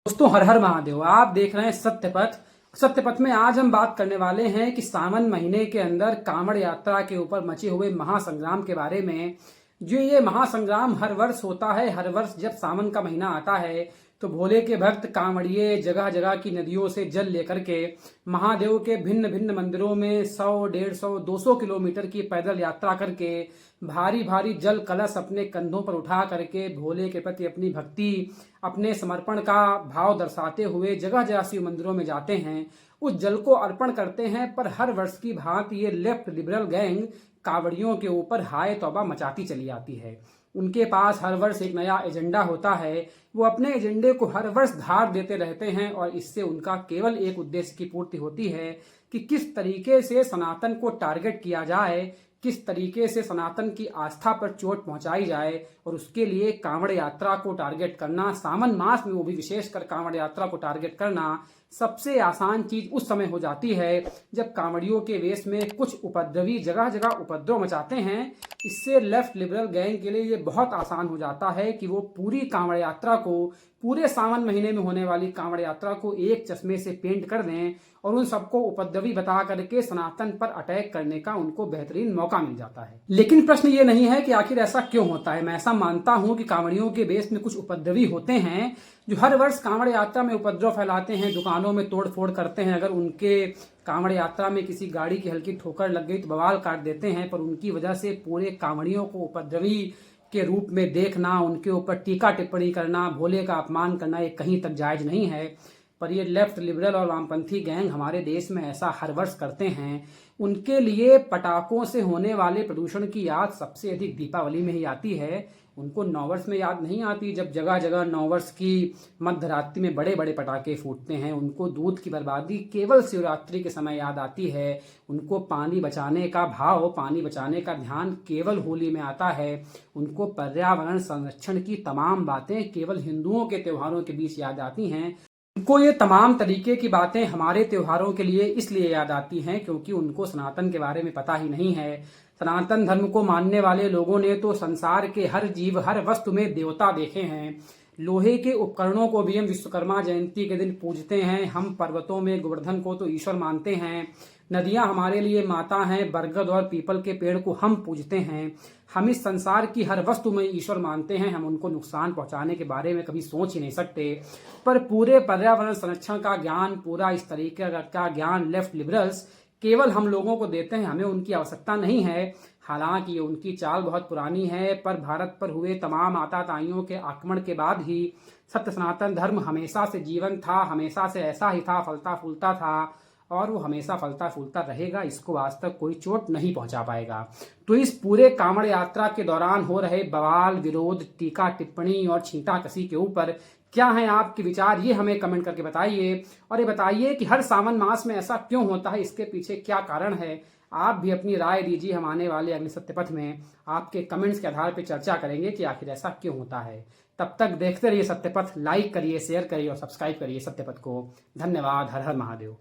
दोस्तों, हर हर महादेव। आप देख रहे हैं सत्यपथ। सत्यपथ में आज हम बात करने वाले हैं कि सावन महीने के अंदर कांवड़ यात्रा के ऊपर मचे हुए महासंग्राम के बारे में। जो ये महासंग्राम हर वर्ष होता है, हर वर्ष जब सावन का महीना आता है तो भोले के भक्त कांवड़िए जगह जगह की नदियों से जल लेकर के महादेव के भिन्न भिन्न मंदिरों में 100, 150, 200 किलोमीटर की पैदल यात्रा करके भारी भारी जल कलश अपने कंधों पर उठा करके भोले के प्रति अपनी भक्ति, अपने समर्पण का भाव दर्शाते हुए जगह जगह शिव मंदिरों में जाते हैं, उस जल को अर्पण करते हैं। पर हर वर्ष की भांति ये लेफ्ट लिबरल गैंग कांवड़ियों के ऊपर हाय तौबा मचाती चली आती है। उनके पास हर वर्ष एक नया एजेंडा होता है। वो अपने एजेंडे को हर वर्ष धार देते रहते हैं और इससे उनका केवल एक उद्देश्य की पूर्ति होती है कि किस तरीके से सनातन को टारगेट किया जाए, किस तरीके से सनातन की आस्था पर चोट पहुंचाई जाए। और उसके लिए कांवड़ यात्रा को टारगेट करना, सावन मास में वो भी विशेषकर कांवड़ यात्रा को टारगेट करना सबसे आसान चीज उस समय हो जाती है जब कांवड़ियों के वेश में कुछ उपद्रवी जगह जगह उपद्रव मचाते हैं। इससे लेफ्ट लिबरल गैंग के लिए ये बहुत आसान हो जाता है कि वो पूरी कांवड़ यात्रा को, पूरे सावन महीने में होने वाली कांवड़ यात्रा को एक चश्मे से पेंट कर दें और उन सबको उपद्रवी बता करके सनातन पर अटैक करने का उनको बेहतरीन मौका मिल जाता है। लेकिन प्रश्न ये नहीं है कि आखिर ऐसा क्यों होता है। मैं ऐसा मानता हूं कि कांवड़ियों के बेस में कुछ उपद्रवी होते हैं जो हर वर्ष कांवड़ यात्रा में उपद्रव फैलाते हैं, दुकानों में तोड़ फोड़ करते हैं। अगर उनके कांवड़ यात्रा में किसी गाड़ी की हल्की ठोकर लग गई तो बवाल काट देते हैं। पर उनकी वजह से पूरे कांवड़ियों को उपद्रवी के रूप में देखना, उनके ऊपर टीका टिप्पणी करना, भोले का अपमान करना, ये कहीं तक जायज नहीं है। पर ये लेफ्ट लिबरल और वामपंथी गैंग हमारे देश में ऐसा हर वर्ष करते हैं। उनके लिए पटाखों से होने वाले प्रदूषण की याद सबसे अधिक दीपावली में ही आती है। उनको नववर्ष में याद नहीं आती, जब जगह जगह नववर्ष की मध्य रात्रि में बड़े बड़े पटाखे फूटते हैं। उनको दूध की बर्बादी केवल शिवरात्रि के समय याद आती है। उनको पानी बचाने का भाव, पानी बचाने का ध्यान केवल होली में आता है। उनको पर्यावरण संरक्षण की तमाम बातें केवल हिंदुओं के त्योहारों के बीच याद आती हैं। उनको ये तमाम तरीके की बातें हमारे त्योहारों के लिए इसलिए याद आती हैं क्योंकि उनको सनातन के बारे में पता ही नहीं है। सनातन धर्म को मानने वाले लोगों ने तो संसार के हर जीव, हर वस्तु में देवता देखे हैं। लोहे के उपकरणों को भी हम विश्वकर्मा जयंती के दिन पूजते हैं। हम पर्वतों में गोवर्धन को तो ईश्वर मानते हैं। नदियां हमारे लिए माता हैं। बरगद और पीपल के पेड़ को हम पूजते हैं। हम इस संसार की हर वस्तु में ईश्वर मानते हैं। हम उनको नुकसान पहुंचाने के बारे में कभी सोच ही नहीं सकते। पर पूरे पर्यावरण संरक्षण का ज्ञान, पूरा इस तरीके का ज्ञान लेफ्ट लिबरल्स केवल हम लोगों को देते हैं। हमें उनकी आवश्यकता नहीं है। हालांकि ये उनकी चाल बहुत पुरानी है, पर भारत पर हुए तमाम आताताइयों के आक्रमण के बाद ही सत्य सनातन धर्म हमेशा से जीवन था, हमेशा से ऐसा ही था, फलता फूलता था और वो हमेशा फलता फूलता रहेगा। इसको आज तक कोई चोट नहीं पहुंचा पाएगा। तो इस पूरे कांवड़ यात्रा के दौरान हो रहे बवाल, विरोध, टीका टिप्पणी और छींटाकसी के ऊपर क्या है आपके विचार, ये हमें कमेंट करके बताइए। और ये बताइए कि हर सावन मास में ऐसा क्यों होता है, इसके पीछे क्या कारण है। आप भी अपनी राय दीजिए। हम आने वाले अगले सत्यपथ में आपके कमेंट्स के आधार पर चर्चा करेंगे कि आखिर ऐसा क्यों होता है। तब तक देखते रहिए सत्यपथ। लाइक करिए, शेयर करिए और सब्सक्राइब करिए सत्यपथ को। धन्यवाद। हर हर महादेव।